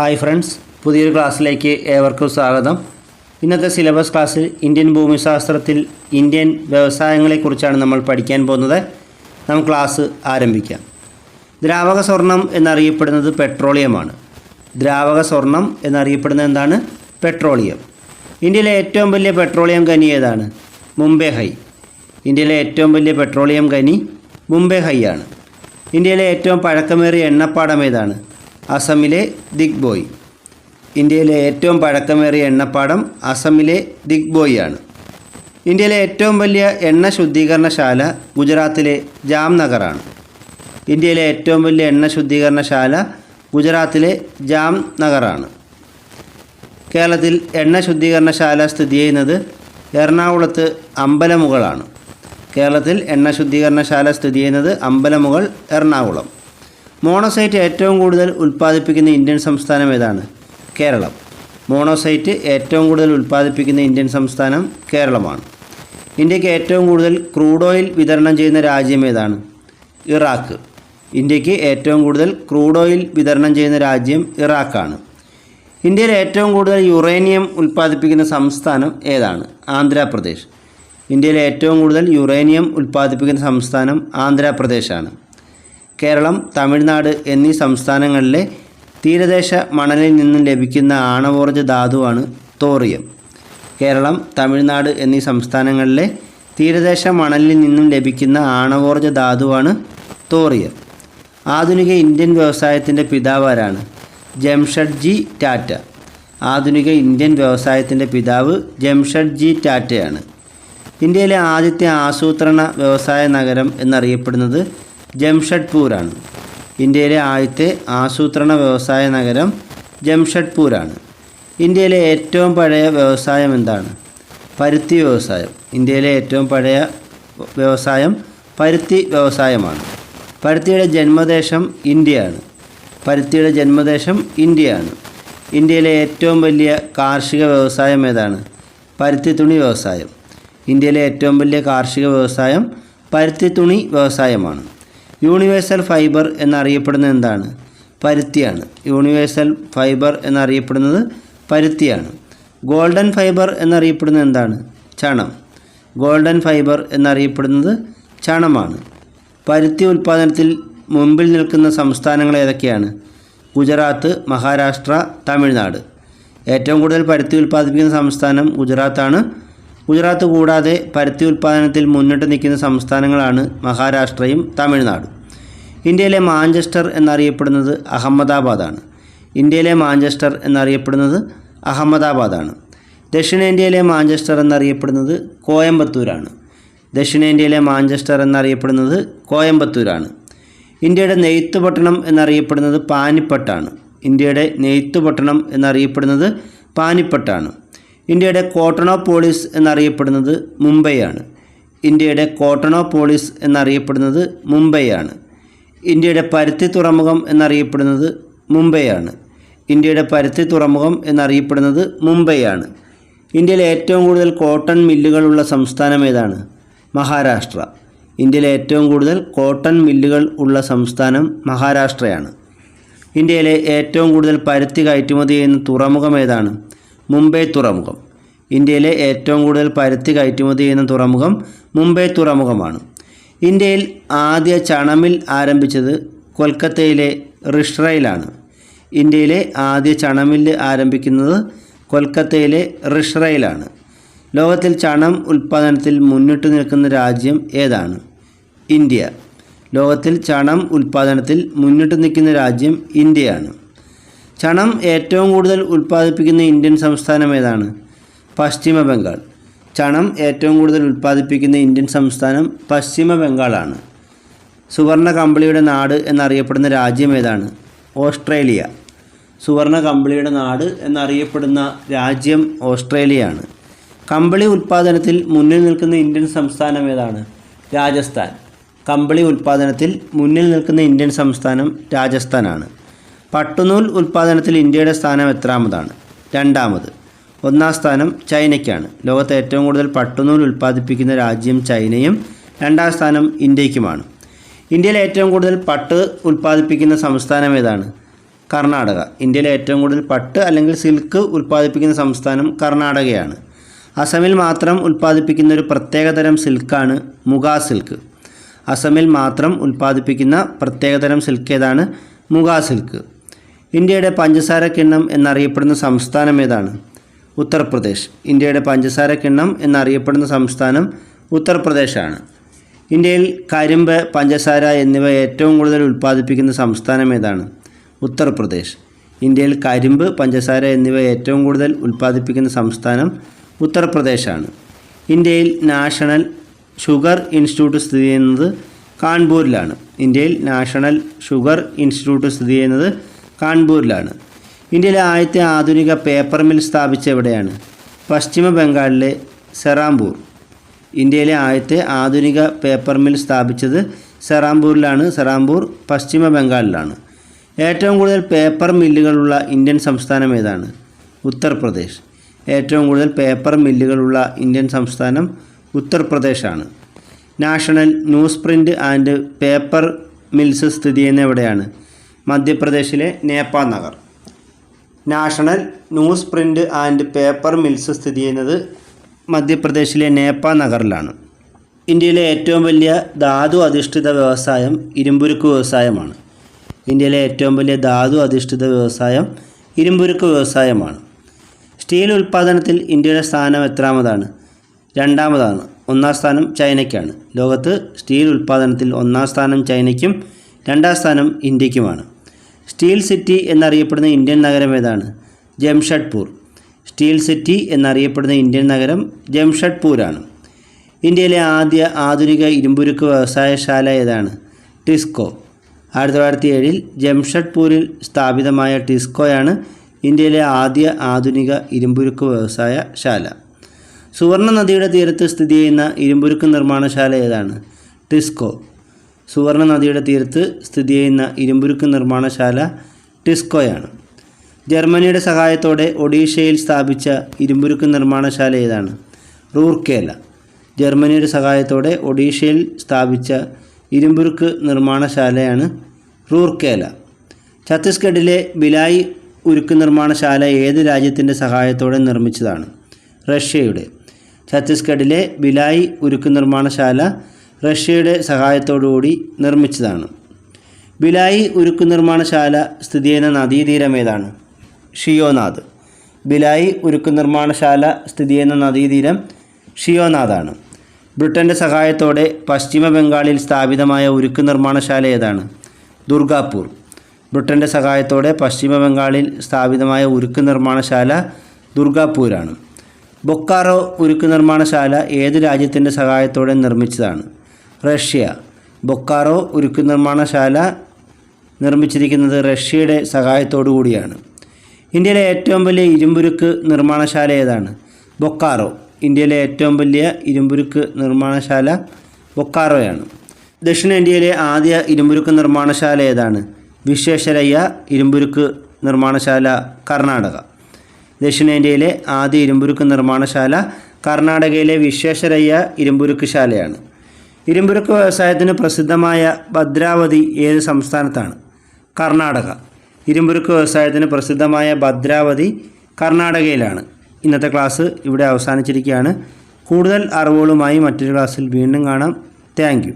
Hi friends, പുതിയൊരു ക്ലാസ്സിലേക്ക് ഏവർക്കും സ്വാഗതം. ഇന്നത്തെ സിലബസ് ക്ലാസ്സിൽ ഇന്ത്യൻ ഭൂമിശാസ്ത്രത്തിൽ ഇന്ത്യൻ വ്യവസായങ്ങളെക്കുറിച്ചാണ് നമ്മൾ പഠിക്കാൻ പോകുന്നത്. നമുക്ക് ക്ലാസ് ആരംഭിക്കാം. ദ്രാവക സ്വർണം എന്നറിയപ്പെടുന്നത് പെട്രോളിയമാണ്. ദ്രാവക സ്വർണം എന്നറിയപ്പെടുന്നത് എന്താണ്? പെട്രോളിയം. ഇന്ത്യയിലെ ഏറ്റവും വലിയ പെട്രോളിയം ഖനി ഏതാണ്? മുംബൈ ഹൈ. ഇന്ത്യയിലെ ഏറ്റവും വലിയ പെട്രോളിയം ഖനി മുംബൈ ഹൈ ആണ്. ഇന്ത്യയിലെ ഏറ്റവും പഴക്കമേറിയ എണ്ണപ്പാടം ഏതാണ്? അസമിലെ ദിഗ്ബോയ്. ഇന്ത്യയിലെ ഏറ്റവും പഴക്കമേറിയ എണ്ണപ്പാടം അസമിലെ ദിഗ്ബോയ് ആണ്. ഇന്ത്യയിലെ ഏറ്റവും വലിയ എണ്ണ ശുദ്ധീകരണശാല ഗുജറാത്തിലെ ജാംനഗറാണ്. ഇന്ത്യയിലെ ഏറ്റവും വലിയ എണ്ണ ശുദ്ധീകരണശാല ഗുജറാത്തിലെ ജാംനഗറാണ്. കേരളത്തിൽ എണ്ണ ശുദ്ധീകരണശാല സ്ഥിതി ചെയ്യുന്നത് എറണാകുളത്ത് അമ്പലമുകളാണ്. കേരളത്തിൽ എണ്ണ ശുദ്ധീകരണശാല സ്ഥിതി ചെയ്യുന്നത് അമ്പലമുകൾ, എറണാകുളം. മോണോസൈറ്റ് ഏറ്റവും കൂടുതൽ ഉൽപ്പാദിപ്പിക്കുന്ന ഇന്ത്യൻ സംസ്ഥാനം ഏതാണ്? കേരളം. മോണോസൈറ്റ് ഏറ്റവും കൂടുതൽ ഉൽപ്പാദിപ്പിക്കുന്ന ഇന്ത്യൻ സംസ്ഥാനം കേരളമാണ്. ഇന്ത്യക്ക് ഏറ്റവും കൂടുതൽ ക്രൂഡ് ഓയിൽ വിതരണം ചെയ്യുന്ന രാജ്യം ഏതാണ്? ഇറാഖ്. ഇന്ത്യക്ക് ഏറ്റവും കൂടുതൽ ക്രൂഡ് ഓയിൽ വിതരണം ചെയ്യുന്ന രാജ്യം ഇറാഖാണ്. ഇന്ത്യയിൽ ഏറ്റവും കൂടുതൽ യുറേനിയം ഉൽപ്പാദിപ്പിക്കുന്ന സംസ്ഥാനം ഏതാണ്? ആന്ധ്രാപ്രദേശ്. ഇന്ത്യയിൽ ഏറ്റവും കൂടുതൽ യുറേനിയം ഉൽപ്പാദിപ്പിക്കുന്ന സംസ്ഥാനം ആന്ധ്രാപ്രദേശാണ്. കേരളം, തമിഴ്നാട് എന്നീ സംസ്ഥാനങ്ങളിലെ തീരദേശ മണലിൽ നിന്നും ലഭിക്കുന്ന ആണവോർജ്ജ ധാതുവാണ് തോറിയം. കേരളം, തമിഴ്നാട് എന്നീ സംസ്ഥാനങ്ങളിലെ തീരദേശ മണലിൽ നിന്നും ലഭിക്കുന്ന ആണവോർജ്ജ ധാതുവാണ് തോറിയം. ആധുനിക ഇന്ത്യൻ വ്യവസായത്തിൻ്റെ പിതാവാരാണ്? ജംഷഡ്ജി ടാറ്റ. ആധുനിക ഇന്ത്യൻ വ്യവസായത്തിൻ്റെ പിതാവ് ജംഷഡ്ജി ടാറ്റയാണ്. ഇന്ത്യയിലെ ആദ്യത്തെ ആസൂത്രണ വ്യവസായ നഗരം എന്നറിയപ്പെടുന്നത് ജംഷഡ്പൂരാണ്. ഇന്ത്യയിലെ ആദ്യത്തെ ആസൂത്രണ വ്യവസായ നഗരം ജംഷഡ്പൂരാണ്. ഇന്ത്യയിലെ ഏറ്റവും പഴയ വ്യവസായം എന്താണ്? പരുത്തി വ്യവസായം. ഇന്ത്യയിലെ ഏറ്റവും പഴയ വ്യവസായം പരുത്തി വ്യവസായമാണ്. പരുത്തിയുടെ ജന്മദേശം ഇന്ത്യയാണ്. പരുത്തിയുടെ ജന്മദേശം ഇന്ത്യയാണ്. ഇന്ത്യയിലെ ഏറ്റവും വലിയ കാർഷിക വ്യവസായം ഏതാണ്? പരുത്തി തുണി വ്യവസായം. ഇന്ത്യയിലെ ഏറ്റവും വലിയ കാർഷിക വ്യവസായം പരുത്തി തുണി വ്യവസായമാണ്. യൂണിവേഴ്സൽ ഫൈബർ എന്നറിയപ്പെടുന്നത് എന്താണ്? പരുത്തിയാണ്. യൂണിവേഴ്സൽ ഫൈബർ എന്നറിയപ്പെടുന്നത് പരുത്തിയാണ്. ഗോൾഡൻ ഫൈബർ എന്നറിയപ്പെടുന്നത് എന്താണ്? ചണം. ഗോൾഡൻ ഫൈബർ എന്നറിയപ്പെടുന്നത് ചണമാണ്. പരുത്തി ഉൽപ്പാദനത്തിൽ മുമ്പിൽ നിൽക്കുന്ന സംസ്ഥാനങ്ങൾ ഏതൊക്കെയാണ്? ഗുജറാത്ത്, മഹാരാഷ്ട്ര, തമിഴ്നാട്. ഏറ്റവും കൂടുതൽ പരുത്തി ഉൽപ്പാദിപ്പിക്കുന്ന സംസ്ഥാനം ഗുജറാത്താണ്. ഗുജറാത്ത് കൂടാതെ പരുത്തി ഉൽപ്പാദനത്തിൽ മുന്നിട്ട് നിൽക്കുന്ന സംസ്ഥാനങ്ങളാണ് മഹാരാഷ്ട്രയും തമിഴ്നാടും. ഇന്ത്യയിലെ മാഞ്ചസ്റ്റർ എന്നറിയപ്പെടുന്നത് അഹമ്മദാബാദാണ്. ഇന്ത്യയിലെ മാഞ്ചസ്റ്റർ എന്നറിയപ്പെടുന്നത് അഹമ്മദാബാദാണ്. ദക്ഷിണേന്ത്യയിലെ മാഞ്ചസ്റ്റർ എന്നറിയപ്പെടുന്നത് കോയമ്പത്തൂരാണ്. ദക്ഷിണേന്ത്യയിലെ മാഞ്ചസ്റ്റർ എന്നറിയപ്പെടുന്നത് കോയമ്പത്തൂരാണ്. ഇന്ത്യയുടെ നെയ്ത്തുപട്ടണം എന്നറിയപ്പെടുന്നത് പാനിപ്പട്ടാണ്. ഇന്ത്യയുടെ നെയ്ത്തുപട്ടണം എന്നറിയപ്പെടുന്നത് പാനിപ്പട്ടാണ്. ഇന്ത്യയുടെ കോട്ടണോപോളിസ് എന്നറിയപ്പെടുന്നത് മുംബൈയാണ്. ഇന്ത്യയുടെ കോട്ടണോപോളിസ് എന്നറിയപ്പെടുന്നത് മുംബൈയാണ്. ഇന്ത്യയുടെ പരുത്തി തുറമുഖം എന്നറിയപ്പെടുന്നത് മുംബൈയാണ്. ഇന്ത്യയുടെ പരുത്തി തുറമുഖം എന്നറിയപ്പെടുന്നത് മുംബൈയാണ്. ഇന്ത്യയിലെ ഏറ്റവും കൂടുതൽ കോട്ടൺ മില്ലുകളുള്ള സംസ്ഥാനം ഏതാണ്? മഹാരാഷ്ട്ര. ഇന്ത്യയിലെ ഏറ്റവും കൂടുതൽ കോട്ടൺ മില്ലുകൾ ഉള്ള സംസ്ഥാനം മഹാരാഷ്ട്രയാണ്. ഇന്ത്യയിലെ ഏറ്റവും കൂടുതൽ പരുത്തി കയറ്റുമതി ചെയ്യുന്ന തുറമുഖം ഏതാണ്? മുംബൈ തുറമുഖം. ഇന്ത്യയിലെ ഏറ്റവും കൂടുതൽ പരുത്തി കയറ്റുമതി ചെയ്യുന്ന തുറമുഖം മുംബൈ തുറമുഖമാണ്. ഇന്ത്യയിൽ ആദ്യ ചണമിൽ ആരംഭിച്ചത് കൊൽക്കത്തയിലെ റിഷ്റയിലാണ്. ഇന്ത്യയിലെ ആദ്യ ചണമില്ല് ആരംഭിക്കുന്നത് കൊൽക്കത്തയിലെ റിഷ്റയിലാണ്. ലോകത്തിൽ ചണം ഉൽപ്പാദനത്തിൽ മുന്നിട്ട് നിൽക്കുന്ന രാജ്യം ഏതാണ്? ഇന്ത്യ. ലോകത്തിൽ ചണം ഉൽപ്പാദനത്തിൽ മുന്നിട്ട് നിൽക്കുന്ന രാജ്യം ഇന്ത്യയാണ്. ചണം ഏറ്റവും കൂടുതൽ ഉൽപ്പാദിപ്പിക്കുന്ന ഇന്ത്യൻ സംസ്ഥാനം ഏതാണ്? പശ്ചിമ ബംഗാൾ. ചണം ഏറ്റവും കൂടുതൽ ഉൽപ്പാദിപ്പിക്കുന്ന ഇന്ത്യൻ സംസ്ഥാനം പശ്ചിമ ബംഗാളാണ്. സുവർണ കമ്പിളിയുടെ നാട് എന്നറിയപ്പെടുന്ന രാജ്യം ഏതാണ്? ഓസ്ട്രേലിയ. സുവർണ കമ്പിളിയുടെ നാട് എന്നറിയപ്പെടുന്ന രാജ്യം ഓസ്ട്രേലിയയാണ്. കമ്പിളി ഉൽപ്പാദനത്തിൽ മുന്നിൽ നിൽക്കുന്ന ഇന്ത്യൻ സംസ്ഥാനം ഏതാണ്? രാജസ്ഥാൻ. കമ്പിളി ഉൽപ്പാദനത്തിൽ മുന്നിൽ നിൽക്കുന്ന ഇന്ത്യൻ സംസ്ഥാനം രാജസ്ഥാനാണ്. പട്ടുനൂൽ ഉൽപ്പാദനത്തിൽ ഇന്ത്യയുടെ സ്ഥാനം എത്രാമതാണ്? രണ്ടാമത്. ഒന്നാം സ്ഥാനം ചൈനയ്ക്കാണ്. ലോകത്തെ ഏറ്റവും കൂടുതൽ പട്ടുനൂൽ ഉൽപ്പാദിപ്പിക്കുന്ന രാജ്യം ചൈനയും രണ്ടാം സ്ഥാനം ഇന്ത്യയ്ക്കുമാണ്. ഇന്ത്യയിൽ ഏറ്റവും കൂടുതൽ പട്ട് ഉൽപ്പാദിപ്പിക്കുന്ന സംസ്ഥാനം ഏതാണ്? കർണാടക. ഇന്ത്യയിലെ ഏറ്റവും കൂടുതൽ പട്ട് അല്ലെങ്കിൽ സിൽക്ക് ഉൽപ്പാദിപ്പിക്കുന്ന സംസ്ഥാനം കർണാടകയാണ്. അസമിൽ മാത്രം ഉൽപ്പാദിപ്പിക്കുന്ന ഒരു പ്രത്യേകതരം സിൽക്കാണ് മുഗാ സിൽക്ക്. അസമിൽ മാത്രം ഉൽപ്പാദിപ്പിക്കുന്ന പ്രത്യേകതരം സിൽക്ക് ഏതാണ്? മുഗാ സിൽക്ക്. ഇന്ത്യയുടെ പഞ്ചസാര കിണ്ണം എന്നറിയപ്പെടുന്ന സംസ്ഥാനം ഏതാണ്? ഉത്തർപ്രദേശ്. ഇന്ത്യയുടെ പഞ്ചസാര കിണ്ണം എന്നറിയപ്പെടുന്ന സംസ്ഥാനം ഉത്തർപ്രദേശാണ്. ഇന്ത്യയിൽ കരിമ്പ്, പഞ്ചസാര എന്നിവ ഏറ്റവും കൂടുതൽ ഉൽപ്പാദിപ്പിക്കുന്ന സംസ്ഥാനം ഏതാണ്? ഉത്തർപ്രദേശ്. ഇന്ത്യയിൽ കരിമ്പ്, പഞ്ചസാര എന്നിവ ഏറ്റവും കൂടുതൽ ഉൽപ്പാദിപ്പിക്കുന്ന സംസ്ഥാനം ഉത്തർപ്രദേശാണ്. ഇന്ത്യയിൽ നാഷണൽ ഷുഗർ ഇൻസ്റ്റിറ്റ്യൂട്ട് സ്ഥിതി ചെയ്യുന്നത് കാൺപൂരിലാണ്. ഇന്ത്യയിൽ നാഷണൽ ഷുഗർ ഇൻസ്റ്റിറ്റ്യൂട്ട് സ്ഥിതി ചെയ്യുന്നത് കാൺപൂരിലാണ്. ഇന്ത്യയിലെ ആദ്യത്തെ ആധുനിക പേപ്പർ മിൽ സ്ഥാപിച്ച എവിടെയാണ്? പശ്ചിമ ബംഗാളിലെ സെറാംപൂർ. ഇന്ത്യയിലെ ആദ്യത്തെ ആധുനിക പേപ്പർ മിൽ സ്ഥാപിച്ചത് സെറാംപൂരിലാണ്. സെറാംപൂർ പശ്ചിമ ബംഗാളിലാണ്. ഏറ്റവും കൂടുതൽ പേപ്പർ മില്ലുകളുള്ള ഇന്ത്യൻ സംസ്ഥാനം ഏതാണ്? ഉത്തർപ്രദേശ്. ഏറ്റവും കൂടുതൽ പേപ്പർ മില്ലുകളുള്ള ഇന്ത്യൻ സംസ്ഥാനം ഉത്തർപ്രദേശാണ്. National news print and paper mills സ്ഥിതി ചെയ്യുന്ന എവിടെയാണ്? മധ്യപ്രദേശിലെ Nepal Nagar. National news print and paper mills സ്ഥിതി ചെയ്യുന്നത് മധ്യപ്രദേശിലെ നേപ്പാൾ നഗറിലാണ്. ഇന്ത്യയിലെ ഏറ്റവും വലിയ ധാതു അധിഷ്ഠിത വ്യവസായം ഇരുമ്പുരുക്ക് വ്യവസായമാണ്. ഇന്ത്യയിലെ ഏറ്റവും വലിയ ധാതു അധിഷ്ഠിത വ്യവസായം ഇരുമ്പുരുക്ക് വ്യവസായമാണ്. സ്റ്റീൽ ഉൽപ്പാദനത്തിൽ ഇന്ത്യയുടെ സ്ഥാനം എത്രാമതാണ്? രണ്ടാമതാണ്. ഒന്നാം സ്ഥാനം ചൈനയ്ക്കാണ്. ലോകത്ത് സ്റ്റീൽ ഉൽപ്പാദനത്തിൽ ഒന്നാം സ്ഥാനം ചൈനയ്ക്കും രണ്ടാം സ്ഥാനം ഇന്ത്യക്കുമാണ്. സ്റ്റീൽ സിറ്റി എന്നറിയപ്പെടുന്ന ഇന്ത്യൻ നഗരം ഏതാണ്? ജംഷഡ്പൂർ. സ്റ്റീൽ സിറ്റി എന്നറിയപ്പെടുന്ന ഇന്ത്യൻ നഗരം ജംഷഡ്പൂരാണ്. ഇന്ത്യയിലെ ആദ്യ ആധുനിക ഇരുമ്പുരുക്ക് വ്യവസായശാല ഏതാണ്? ടിസ്കോ. 1907 ജംഷഡ്പൂരിൽ സ്ഥാപിതമായ ടിസ്കോയാണ് ഇന്ത്യയിലെ ആദ്യ ആധുനിക ഇരുമ്പുരുക്ക് വ്യവസായശാല. സുവർണ്ണ നദിയുടെ തീരത്ത് സ്ഥിതി ചെയ്യുന്ന ഇരുമ്പുരുക്ക് നിർമ്മാണശാല ഏതാണ്? ടിസ്കോ. സുവർണ്ണ നദിയുടെ തീരത്ത് സ്ഥിതി ചെയ്യുന്ന ഇരുമ്പുരുക്ക് നിർമ്മാണശാല ടിസ്കോയാണ്. ജർമ്മനിയുടെ സഹായത്തോടെ ഒഡീഷയിൽ സ്ഥാപിച്ച ഇരുമ്പുരുക്ക് നിർമ്മാണശാല ഏതാണ്? റൂർക്കേല. ജർമ്മനിയുടെ സഹായത്തോടെ ഒഡീഷയിൽ സ്ഥാപിച്ച ഇരുമ്പുരുക്ക് നിർമ്മാണശാലയാണ് റൂർക്കേല. ഛത്തീസ്ഗഡിലെ ഭിലായ് ഉരുക്ക് നിർമ്മാണശാല ഏത് രാജ്യത്തിൻ്റെ സഹായത്തോടെ നിർമ്മിച്ചതാണ്? റഷ്യയുടെ. ഛത്തീസ്ഗഡിലെ ഭിലായ് ഉരുക്ക് നിർമ്മാണശാല റഷ്യയുടെ സഹായത്തോടുകൂടി നിർമ്മിച്ചതാണ്. ഭിലായ് ഉരുക്ക് നിർമ്മാണശാല സ്ഥിതി ചെയ്യുന്ന നദീതീരം ഏതാണ്? ഷിയോനാഥ്. ഭിലായ് ഉരുക്ക് നിർമ്മാണശാല സ്ഥിതി ചെയ്യുന്ന നദീതീരം ഷിയോനാഥാണ്. ബ്രിട്ടൻ്റെ സഹായത്തോടെ പശ്ചിമ ബംഗാളിൽ സ്ഥാപിതമായ ഉരുക്ക് നിർമ്മാണശാല ഏതാണ്? ദുർഗാപൂർ. ബ്രിട്ടൻ്റെ സഹായത്തോടെ പശ്ചിമ ബംഗാളിൽ സ്ഥാപിതമായ ഉരുക്ക് നിർമ്മാണശാല ദുർഗാപൂരാണ്. ബൊക്കാറോ ഉരുക്ക് നിർമ്മാണശാല ഏത് രാജ്യത്തിൻ്റെ സഹായത്തോടെ നിർമ്മിച്ചതാണ്? റഷ്യ. ബൊക്കാറോ ഉരുക്ക് നിർമ്മാണശാല നിർമ്മിച്ചിരിക്കുന്നത് റഷ്യയുടെ സഹായത്തോടു കൂടിയാണ്. ഇന്ത്യയിലെ ഏറ്റവും വലിയ ഇരുമ്പുരുക്ക് നിർമ്മാണശാല ഏതാണ്? ബൊക്കാറോ. ഇന്ത്യയിലെ ഏറ്റവും വലിയ ഇരുമ്പുരുക്ക് നിർമ്മാണശാല ബൊക്കാറോയാണ്. ദക്ഷിണേന്ത്യയിലെ ആദ്യ ഇരുമ്പുരുക്ക് നിർമ്മാണശാല ഏതാണ്? വിശ്വേശ്വരയ്യ ഇരുമ്പുരുക്ക് നിർമ്മാണശാല കർണാടക. ദക്ഷിണേന്ത്യയിലെ ആദ്യ ഇരുമ്പുരുക്ക് നിർമ്മാണശാല കർണാടകയിലെ വിശ്വേശ്വരയ്യ ഇരുമ്പുരുക്ക് ശാലയാണ്. ഇരുമ്പുരുക്ക് വ്യവസായത്തിന് പ്രസിദ്ധമായ ഭദ്രാവതി ഏത് സംസ്ഥാനത്താണ്? കർണാടക. ഇരുമ്പുരുക്ക് വ്യവസായത്തിന് പ്രസിദ്ധമായ ഭദ്രാവതി കർണാടകയിലാണ്. ഇന്നത്തെ ക്ലാസ് ഇവിടെ അവസാനിച്ചിരിക്കുകയാണ്. കൂടുതൽ അറിവുകളുമായി മറ്റൊരു ക്ലാസ്സിൽ വീണ്ടും കാണാം. Thank you.